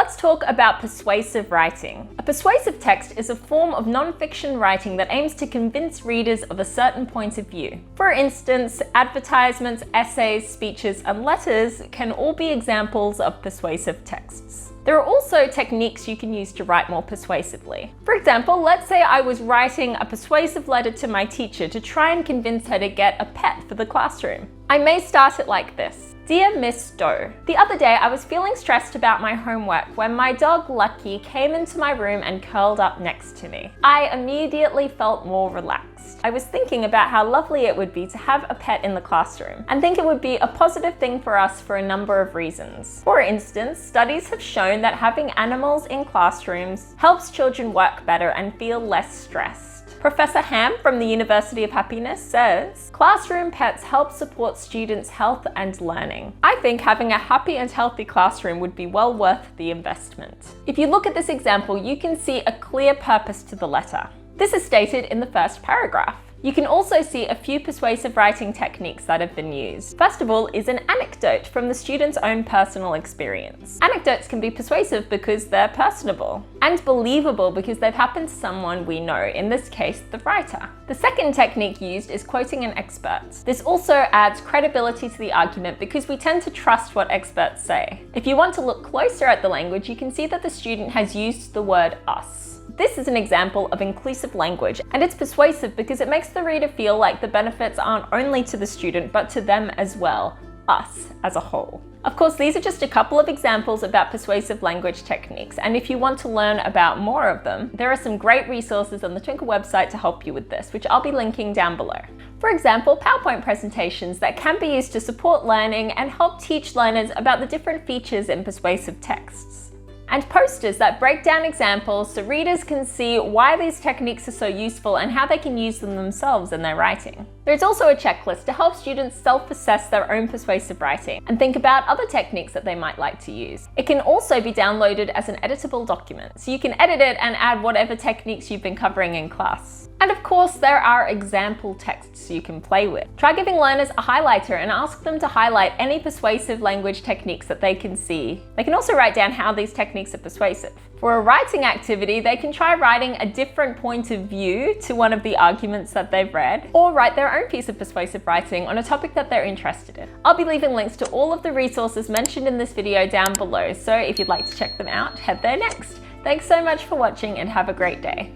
let's talk about persuasive writing. A persuasive text is a form of non-fiction writing that aims to convince readers of a certain point of view. For instance, advertisements, essays, speeches, and letters can all be examples of persuasive texts. There are also techniques you can use to write more persuasively. For example, let's say I was writing a persuasive letter to my teacher to try and convince her to get a pet for the classroom. I may start it like this. Dear Miss Doe, the other day I was feeling stressed about my homework when my dog Lucky came into my room and curled up next to me. I immediately felt more relaxed. I was thinking about how lovely it would be to have a pet in the classroom and think it would be a positive thing for us for a number of reasons. For instance, studies have shown that having animals in classrooms helps children work better and feel less stressed. Professor Ham from the University of Happiness says, classroom pets help support students' health and learning. I think having a happy and healthy classroom would be well worth the investment. If you look at this example, you can see a clear purpose to the letter. This is stated in the first paragraph. You can also see a few persuasive writing techniques that have been used. First of all is an anecdote from the student's own personal experience. Anecdotes can be persuasive because they're personable, and believable because they've happened to someone we know, in this case, the writer. The second technique used is quoting an expert. This also adds credibility to the argument because we tend to trust what experts say. If you want to look closer at the language, you can see that the student has used the word us. This is an example of inclusive language, and it's persuasive because it makes the reader feel like the benefits aren't only to the student, but to them as well, us as a whole. Of course, these are just a couple of examples about persuasive language techniques, and if you want to learn about more of them, there are some great resources on the Twinkle website to help you with this, which I'll be linking down below. For example, PowerPoint presentations that can be used to support learning and help teach learners about the different features in persuasive texts. And posters that break down examples so readers can see why these techniques are so useful and how they can use them themselves in their writing. There's also a checklist to help students self-assess their own persuasive writing and think about other techniques that they might like to use. It can also be downloaded as an editable document, so you can edit it and add whatever techniques you've been covering in class. And of course, there are example texts you can play with. Try giving learners a highlighter and ask them to highlight any persuasive language techniques that they can see. They can also write down how these techniques are persuasive. For a writing activity, they can try writing a different point of view to one of the arguments that they've read, or write their own piece of persuasive writing on a topic that they're interested in. I'll be leaving links to all of the resources mentioned in this video down below, so if you'd like to check them out, head there next. Thanks so much for watching and have a great day.